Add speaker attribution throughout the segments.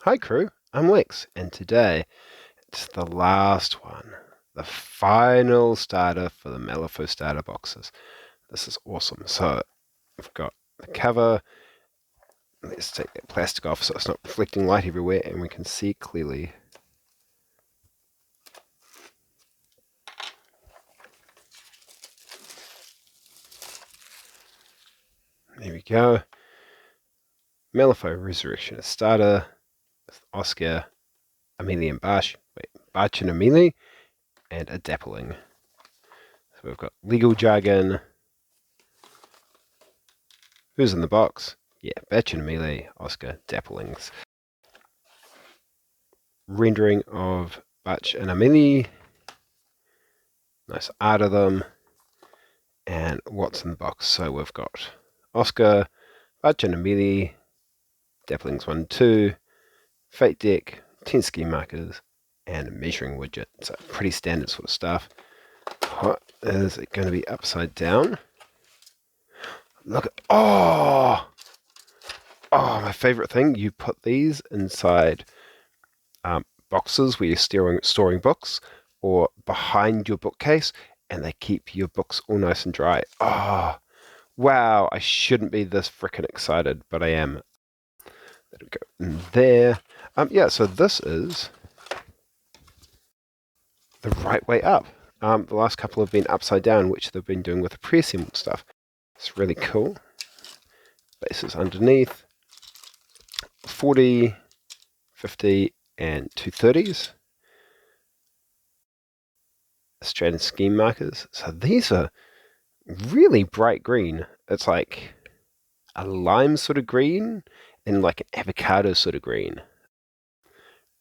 Speaker 1: Hi crew, I'm Lex, and today it's the last one, the final starter for the Malifaux starter boxes. This is awesome. So we've got the cover. Let's take that plastic off so it's not reflecting light everywhere and we can see clearly. There we go. Malifaux Ressurrectionist starter with Oscar, Amelie and Barch and Amelie, and a Dappling. So we've got legal jargon. Who's in the box? Yeah, Barch and Amelie, Oscar, Dapplings. Rendering of Barch and Amelie. Nice art of them. And what's in the box? So we've got Oscar, Barch and Amelie, Dapplings 1, 2, Fate deck, 10 scheme markers, and a measuring widget. So pretty standard sort of stuff. What is it going to be upside down? Look at, oh, my favorite thing. You put these inside boxes where you're storing books or behind your bookcase, and they keep your books all nice and dry. Oh, wow, I shouldn't be this frickin' excited, but I am. Let it go in there. Yeah, so this is the right way up. The last couple have been upside down, which they've been doing with the pre-assembled stuff. It's really cool. Bases underneath. 40, 50, and 230s. Strand scheme markers. So these are really bright green. It's like a lime sort of green and like an avocado sort of green,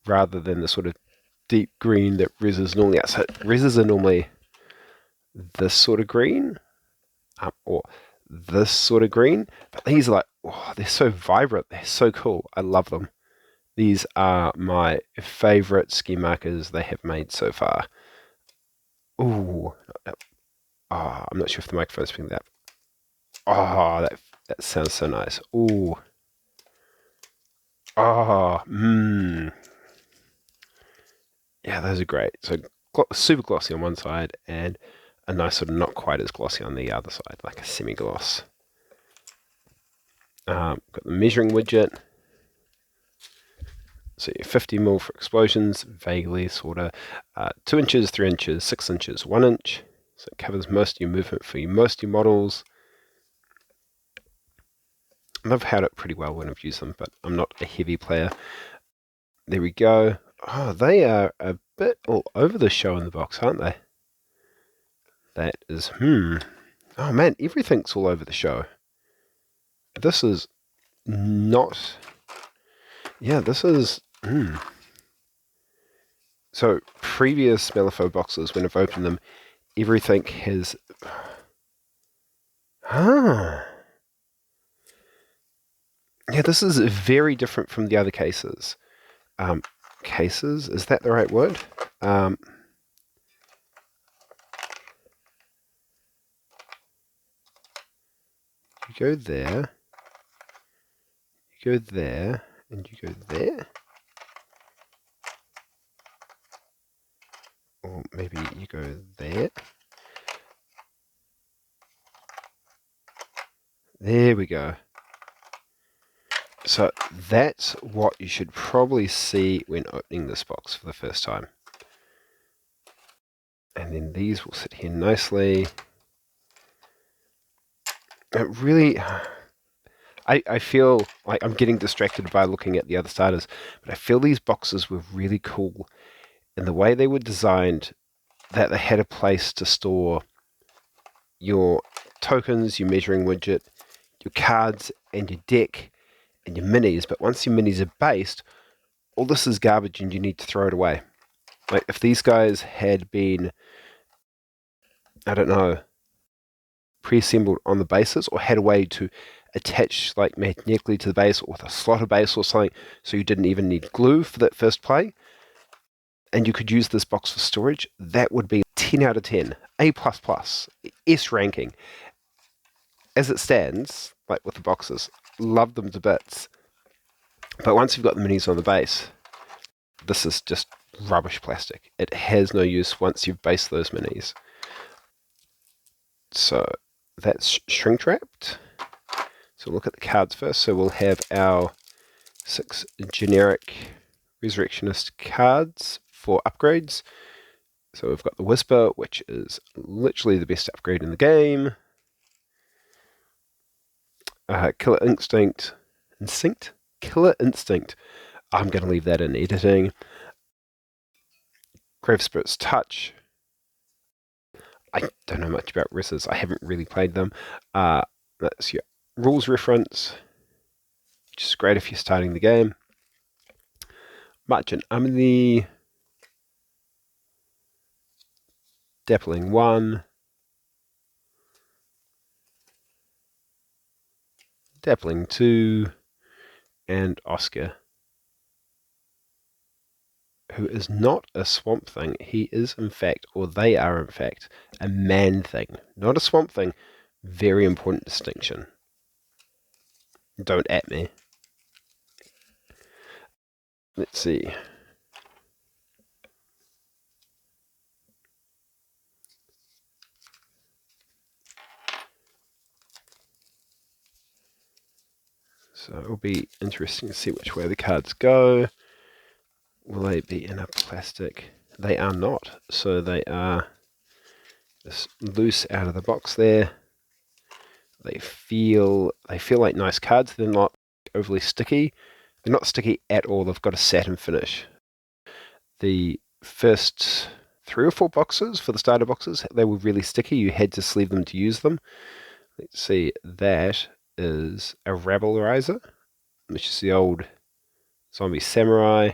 Speaker 1: rather than the sort of deep green that reses normally are. So reses are normally this sort of green, or this sort of green, but these are like, oh, they're so vibrant, they're so cool. I love them. These are my favorite scheme markers they have made so far. Ooh, I'm not sure if the microphone's picking that. Oh, that sounds so nice. Ooh. Yeah, those are great. So super glossy on one side and a nice sort of not quite as glossy on the other side, like a semi-gloss. Got the measuring widget. So 50mm for explosions, vaguely sort of 2 inches, 3 inches, 6 inches, 1 inch. So it covers most of your movement for most of your models. I've had it pretty well when I've used them, but I'm not a heavy player. There we go. Oh, they are a bit all over the show in the box, aren't they? That is, Oh man, everything's all over the show. This is not... Yeah, this is... So, previous Malifaux boxes, when I've opened them, everything has... Yeah, this is very different from the other cases. Cases? Is that the right word? You go there, you go there, and you go there. Or maybe you go there. There we go. So that's what you should probably see when opening this box for the first time. And then these will sit here nicely. It really... I feel like I'm getting distracted by looking at the other starters, but I feel these boxes were really cool in the way they were designed, that they had a place to store your tokens, your measuring widget, your cards, and your deck, and your minis. But once your minis are based, all this is garbage and you need to throw it away. Like if these guys had been, I don't know, pre-assembled on the bases or had a way to attach like magnetically to the base or with a slotted base or something, so you didn't even need glue for that first play, and you could use this box for storage, that would be 10 out of 10, A++, S ranking. As it stands, like with the boxes, love them to bits. But once you've got the minis on the base, this is just rubbish plastic. It has no use once you've based those minis. So that's shrink wrapped. So look at the cards first. So we'll have our 6 generic Ressurrectionist cards for upgrades. So we've got the Whisper, which is literally the best upgrade in the game. Killer Instinct. Killer Instinct. I'm going to leave that in editing. Grave Spirit's Touch. I don't know much about Resses. I haven't really played them. That's your rules reference, which is great if you're starting the game. March and Amelie. Dappling 1. Dappling 2. And Oscar, who is not a swamp thing. He is, in fact, or they are, in fact, a man thing. Not a swamp thing. Very important distinction. Don't at me. Let's see. So it'll be interesting to see which way the cards go. Will they be in a plastic? They are not. So they are just loose out of the box there. They feel like nice cards. They're not overly sticky. They're not sticky at all. They've got a satin finish. The first 3 or 4 boxes for the starter boxes, they were really sticky. You had to sleeve them to use them. Let's see, that is a Rabblerizer, which is the old zombie samurai.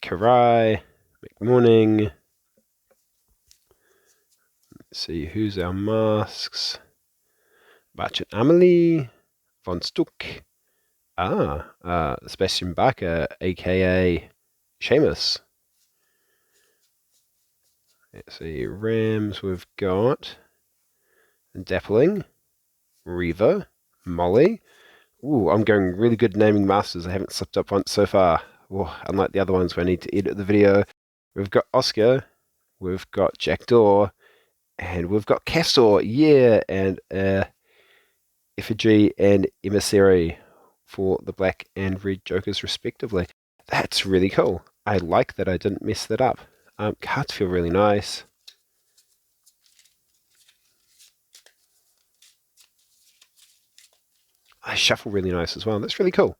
Speaker 1: Karai, McMorning. Let's see, who's our masks? Bach and Amelie, Von Stuck. Sebastian Bacher, aka Seamus. Let's see, Rams we've got. Dappling, Reaver, Molly. Ooh, I'm going really good naming masters. I haven't slipped up once so far. Unlike the other ones where I need to edit the video. We've got Oscar, we've got Jackdaw, and we've got Castor, yeah, and Effigy and Emissary for the black and red jokers respectively. That's really cool. I like that I didn't mess that up. Cards feel really nice. I shuffle really nice as well. That's really cool.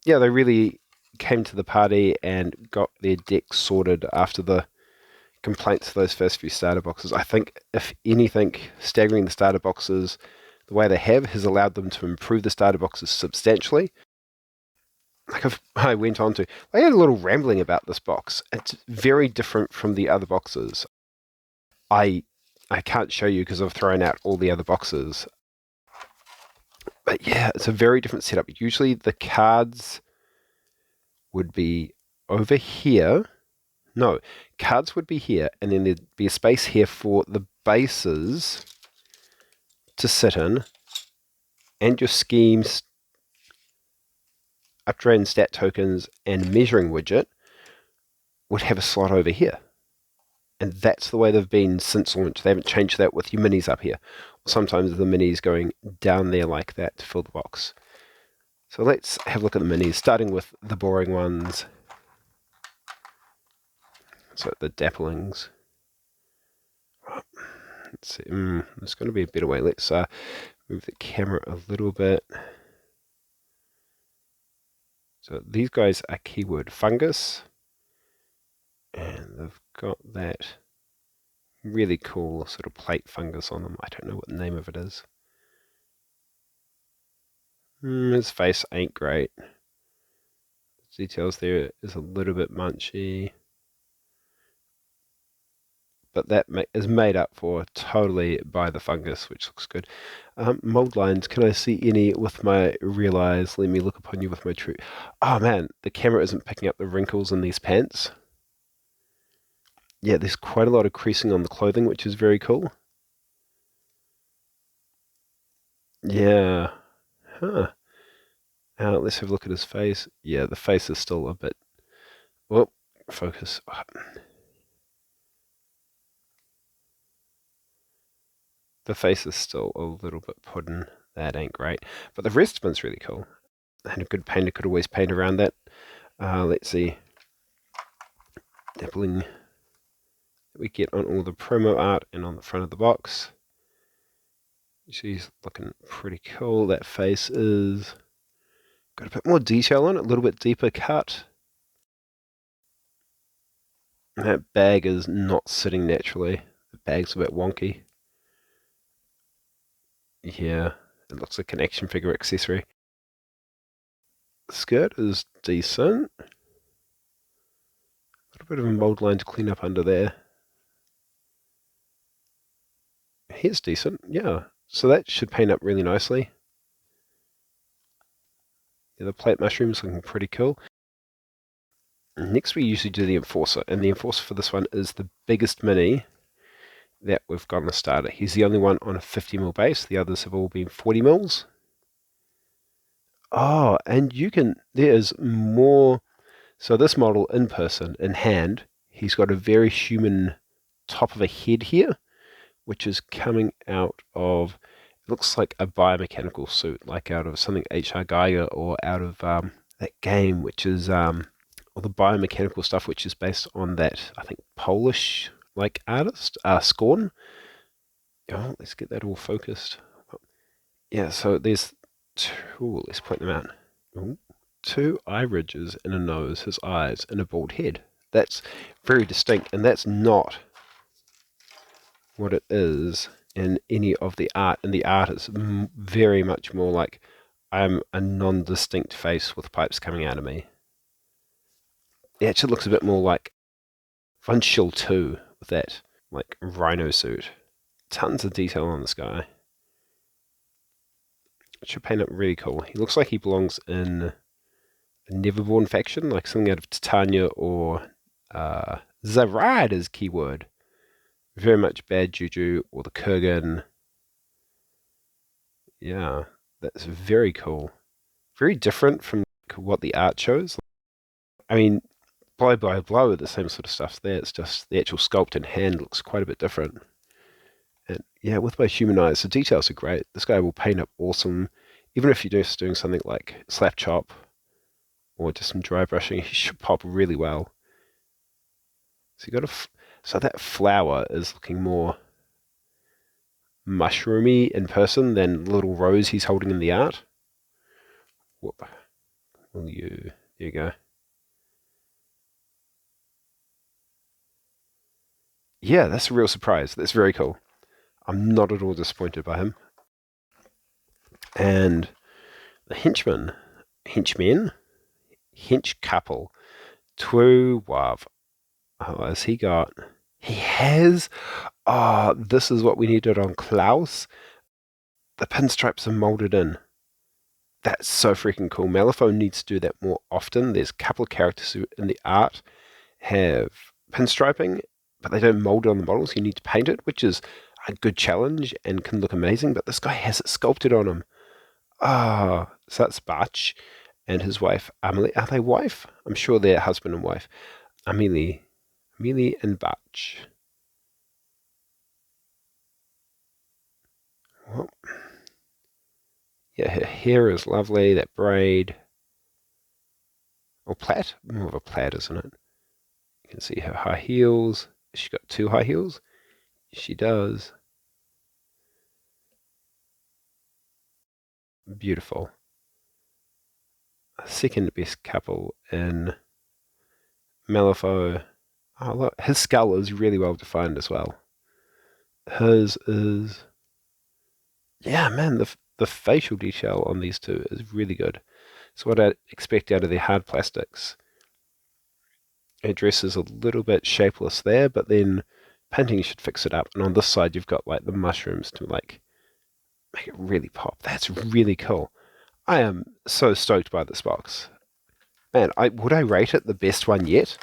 Speaker 1: Yeah, they really came to the party and got their deck sorted after the complaints of those first few starter boxes. I think, if anything, staggering the starter boxes the way they have has allowed them to improve the starter boxes substantially. Like I went on to, I had a little rambling about this box. It's very different from the other boxes. I can't show you because I've thrown out all the other boxes. But yeah, it's a very different setup. Usually the cards would be over here. No, cards would be here, and then there'd be a space here for the bases to sit in, and your schemes, upgrade and stat tokens, and measuring widget would have a slot over here. And that's the way they've been since launch. They haven't changed that with your minis up here. Sometimes the minis going down there like that to fill the box. So let's have a look at the minis, starting with the boring ones. So the Dapplings. Let's see. There's going to be a better way. Let's move the camera a little bit. So these guys are keyword fungus. And they've got that really cool sort of plate fungus on them. I don't know what the name of it is. His face ain't great. The details there is a little bit munchy. But that is made up for totally by the fungus, which looks good. Mold lines, can I see any with my real eyes? Let me look upon you with my true... Oh man, the camera isn't picking up the wrinkles in these pants. Yeah, there's quite a lot of creasing on the clothing, which is very cool. Yeah. Huh. Let's have a look at his face. Yeah, the face is still a bit... Well, focus. The face is still a little bit pudding. That ain't great. But the rest of it's really cool. And a good painter could always paint around that. Let's see. Dabbling that we get on all the promo art and on the front of the box. She's looking pretty cool. That face is got a bit more detail on it, a little bit deeper cut. That bag is not sitting naturally. The bag's a bit wonky. Yeah, it looks like an action figure accessory. The skirt is decent. A little bit of a mold line to clean up under there. Hair's decent, yeah. So that should paint up really nicely. Yeah, the plate mushroom's looking pretty cool. Next we usually do the Enforcer, and the Enforcer for this one is the biggest mini that we've got on the starter. He's the only one on a 50mm base. The others have all been 40mm. Oh, and you can... There is more... So this model in person, in hand, he's got a very human top of a head here, which is coming out of... It looks like a biomechanical suit, like out of something H.R. Geiger or out of that game, which is... or the biomechanical stuff, which is based on that, I think, Polish artist, Scorn. Oh, let's get that all focused. Yeah, so there's two, let's point them out. Ooh, 2 eye ridges and a nose, his eyes, and a bald head. That's very distinct, and that's not what it is in any of the art. And the art is very much more like I'm a non-distinct face with pipes coming out of me. It actually looks a bit more like Fungal 2 with that like rhino suit. Tons of detail on this guy. It should paint up really cool. He looks like he belongs in a Neverborn faction, like something out of Titania or Zarad is keyword. Very much Bad Juju or the Kurgan. Yeah, that's very cool. Very different from what the art shows. I mean, blow by blow, the same sort of stuff there. It's just the actual sculpt in hand looks quite a bit different. And yeah, with my human eyes, the details are great. This guy will paint up awesome. Even if you're just doing something like slap chop or just some dry brushing, he should pop really well. So you got so that flower is looking more mushroomy in person than the little rose he's holding in the art. Whoop. There you go. Yeah, that's a real surprise. That's very cool. I'm not at all disappointed by him. And the henchman, hench couple, Twu Wav. Oh, has he got? He has. Oh, this is what we needed on Klaus. The pinstripes are molded in. That's so freaking cool. Malifaux needs to do that more often. There's a couple of characters who in the art have pinstriping, but they don't mold it on the models. You need to paint it, which is a good challenge and can look amazing, but this guy has it sculpted on him. Ah, so that's Batch and his wife, Amelie. Are they wife? I'm sure they're husband and wife. Amelie and Batch. Well, yeah, her hair is lovely, that braid. Or plait? More of a plait, isn't it? You can see her high heels. She's got 2 high heels. She does. Beautiful. Second best couple in Malifaux. Oh, look, his skull is really well defined as well. Hers is... Yeah, man, the facial detail on these two is really good. So what I'd expect out of the hard plastics. Her dress is a little bit shapeless there, but then painting should fix it up. And on this side, you've got like the mushrooms to like make it really pop. That's really cool. I am so stoked by this box. Man, would I rate it the best one yet?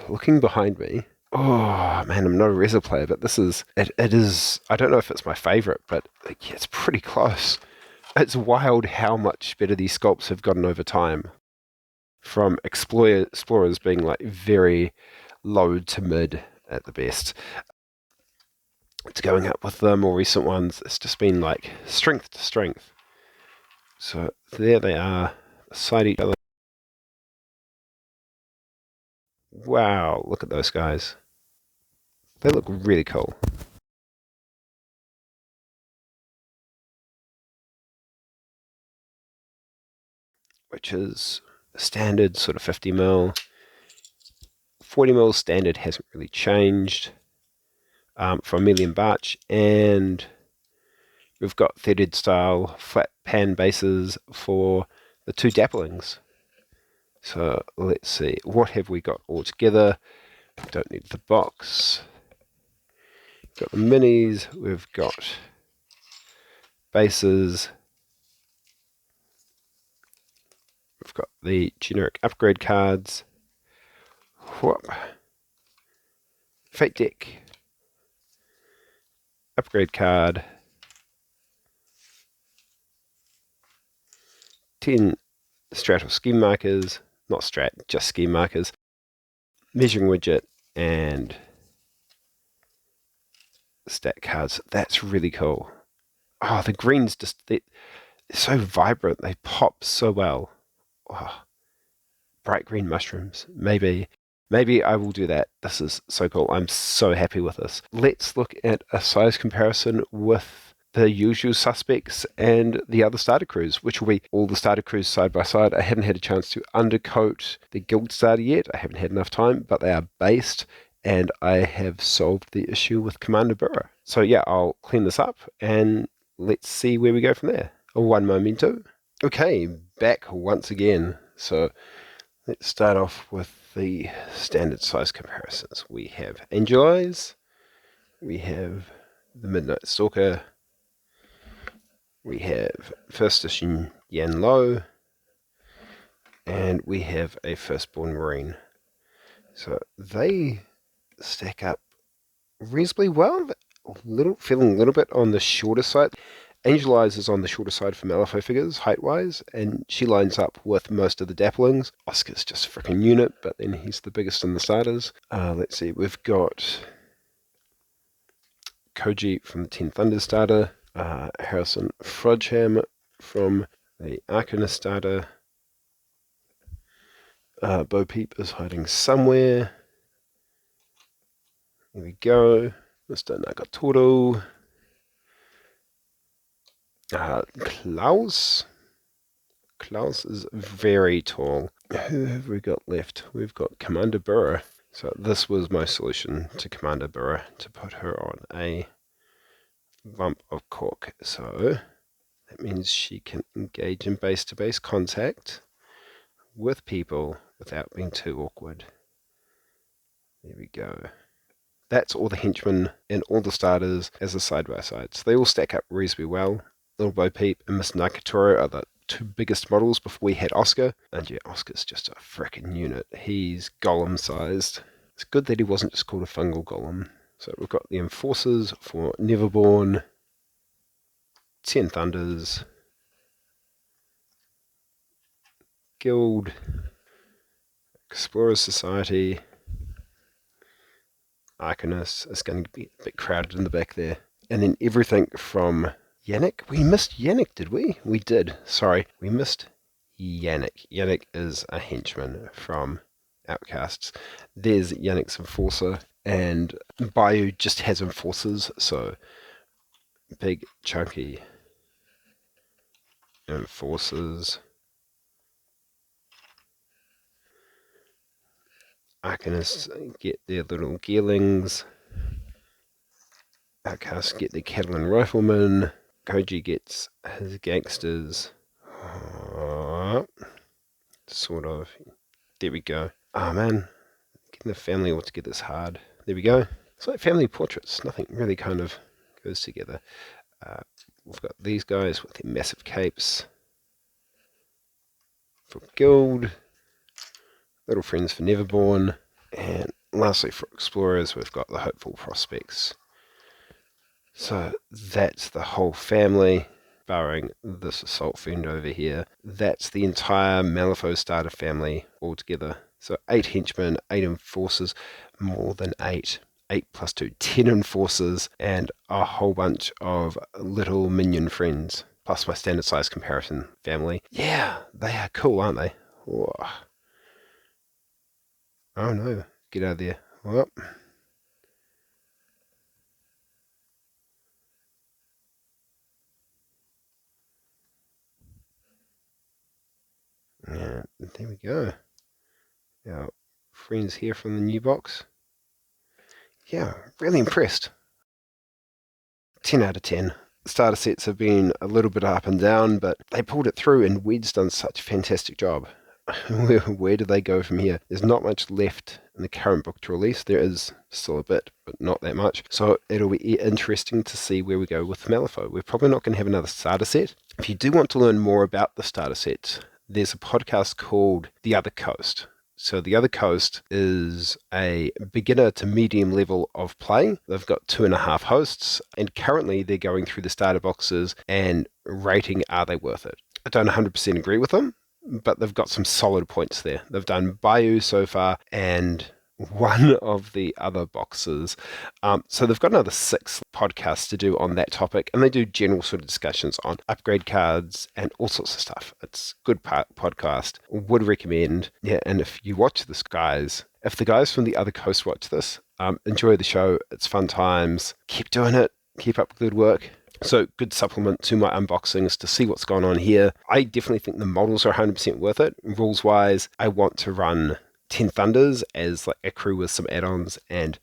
Speaker 1: Looking behind me. Oh, man, I'm not a Resser player, but this is... It is... I don't know if it's my favorite, but yeah, it's pretty close. It's wild how much better these sculpts have gotten over time. From explorers being like very low to mid at the best, to going up with the more recent ones, it's just been like strength to strength. So there they are, beside each other. Wow, look at those guys. They look really cool. Which is standard sort of 50mm. 40mm standard hasn't really changed from Amelie and Barch, and we've got threaded style flat pan bases for the two dapplings. So let's see, what have we got all together? Don't need the box. Got the minis, we've got bases, we've got the generic upgrade cards. Whoop. Fate deck, upgrade card, 10 strat or scheme markers, not strat, just scheme markers, measuring widget, and stat cards. That's really cool. Oh, the greens they're so vibrant. They pop so well. Oh, bright green mushrooms. Maybe I will do that. This is so cool. I'm so happy with this. Let's look at a size comparison with the usual suspects and the other starter crews, which will be all the starter crews side by side. I haven't had a chance to undercoat the guild starter yet. I haven't had enough time, but they are based, and I have solved the issue with Commander Burrow. So yeah, I'll clean this up and let's see where we go from there. One momento. Okay, back once again. So let's start off with the standard size comparisons. We have Angel Eyes, we have the Midnight Stalker, we have First Edition Yan Lo, and we have a Firstborn Marine. So they stack up reasonably well, feeling a little bit on the shorter side. Angel Eyes is on the shorter side for Malifaux figures, height-wise, and she lines up with most of the dapplings. Oscar's just a freaking unit, but then he's the biggest in the starters. Let's see, we've got Koji from the 10 Thunder starter, Harrison Frodsham from the Arcanist starter. Bo Peep is hiding somewhere. Here we go. Mr. Nagatoro. Klaus. Klaus is very tall. Who have we got left? We've got Commander Burrow. So this was my solution to Commander Burrow, to put her on a bump of cork. So that means she can engage in base-to-base contact with people without being too awkward. There we go. That's all the henchmen and all the starters as a side-by-side. So they all stack up reasonably well. Little Bo Peep and Mr. Nagatoro are the two biggest models before we had Oscar. And yeah, Oscar's just a frickin' unit. He's golem-sized. It's good that he wasn't just called a fungal golem. So we've got the Enforcers for Neverborn, 10 Thunders, Guild, Explorers Society, Arcanist is going to be a bit crowded in the back there. And then everything from Yannick. We missed Yannick, did we? We did. Sorry, we missed Yannick. Yannick is a henchman from Outcasts. There's Yannick's Enforcer, and Bayou just has Enforcers, so big, chunky Enforcers. Arcanists get their little gearlings. Outcasts get their cattle and riflemen. Koji gets his gangsters. Sort of. There we go. Oh man, getting the family all together is hard. There we go. It's like family portraits. Nothing really kind of goes together. We've got these guys with their massive capes for Guild. Little friends for Neverborn. And lastly for Explorers, we've got the Hopeful Prospects. So that's the whole family. barring this assault fiend over here. That's the entire Malifaux starter family altogether. So 8 henchmen, 8 enforcers, more than 8. 8 plus 2, 10 enforcers, and a whole bunch of little minion friends, plus my standard size comparison family. Yeah, they are cool, aren't they? Whoa. Oh no, get out of there. Well, yeah, there we go. Our friends here from the new box. Yeah, really impressed. 10 out of 10. Starter sets have been a little bit up and down, but they pulled it through, and Wyrd's done such a fantastic job. Where do they go from here? There's not much left in the current book to release. There is still a bit, but not that much. So it'll be interesting to see where we go with Malifaux. We're probably not going to have another starter set. If you do want to learn more about the starter sets, there's a podcast called The Other Coast. So The Other Coast is a beginner to medium level of play. They've got 2.5 hosts, and currently they're going through the starter boxes and rating, are they worth it? I don't 100% agree with them, but they've got some solid points there. They've done Bayou so far, and one of the other boxes. So they've got another 6 podcasts to do on that topic, and they do general sort of discussions on upgrade cards and all sorts of stuff. It's a good podcast. Would recommend. Yeah, and if you watch this, guys, if the guys from the other coast watch this, enjoy the show. It's fun times. Keep doing it. Keep up good work. So good supplement to my unboxings to see what's going on here. I definitely think the models are 100% worth it. Rules-wise, I want to run 10 Thunders as like a crew with some add-ons, and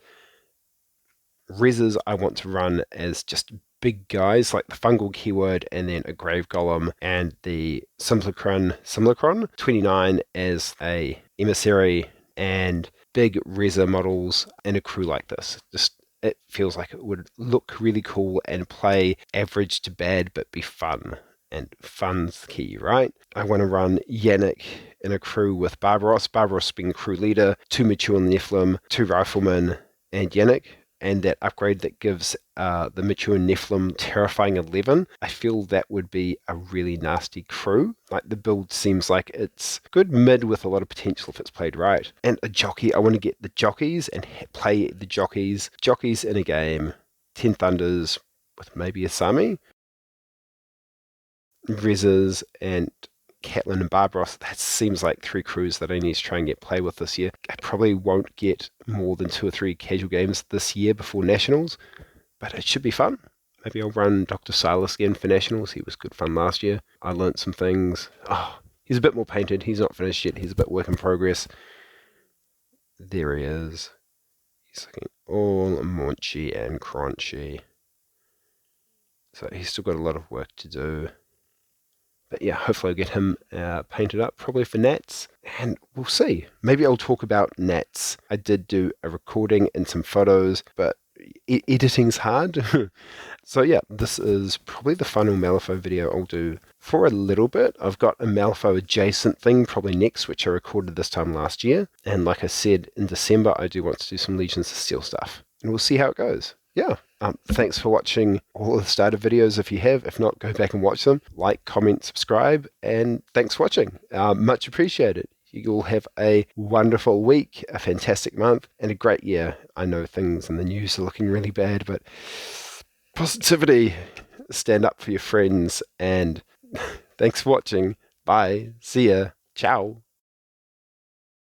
Speaker 1: Reses I want to run as just big guys like the Fungal keyword and then a Grave Golem, and the Simulacron 29 as a Emissary, and big Reza models in a crew like this. Just it feels like it would look really cool and play average to bad but be fun. And fun's key, right? I want to run Yannick in a crew with Barbaros being crew leader, 2 Mature Nephilim, 2 Riflemen, and Yannick. And that upgrade that gives the Mature Nephilim Terrifying 11. I feel that would be a really nasty crew. Like, the build seems like it's good mid with a lot of potential if it's played right. And a jockey, I want to get the jockeys and play the jockeys. Jockeys in a game, 10 Thunders with maybe a Sami. Reses and Catelyn and Barbaros, that seems like 3 crews that I need to try and get play with this year. I probably won't get more than 2 or 3 casual games this year before Nationals, but it should be fun. Maybe I'll run Dr. Silas again for Nationals. He was good fun last year. I learnt some things. Oh, he's a bit more painted. He's not finished yet. He's a bit work in progress. There he is. He's looking all munchy and crunchy. So he's still got a lot of work to do. But yeah, hopefully I'll get him painted up, probably for Nats, and we'll see. Maybe I'll talk about Nats. I did do a recording and some photos, but editing's hard. So yeah, this is probably the final Malifaux video I'll do for a little bit. I've got a Malifaux adjacent thing probably next, which I recorded this time last year. And like I said, in December, I do want to do some Legions of Steel stuff. And we'll see how it goes. Yeah. Thanks for watching all of the starter videos if you have. If not, go back and watch them. Like, comment, subscribe, and thanks for watching. Much appreciated. You all have a wonderful week, a fantastic month, and a great year. I know things in the news are looking really bad, but positivity, stand up for your friends, and thanks for watching. Bye. See ya. Ciao.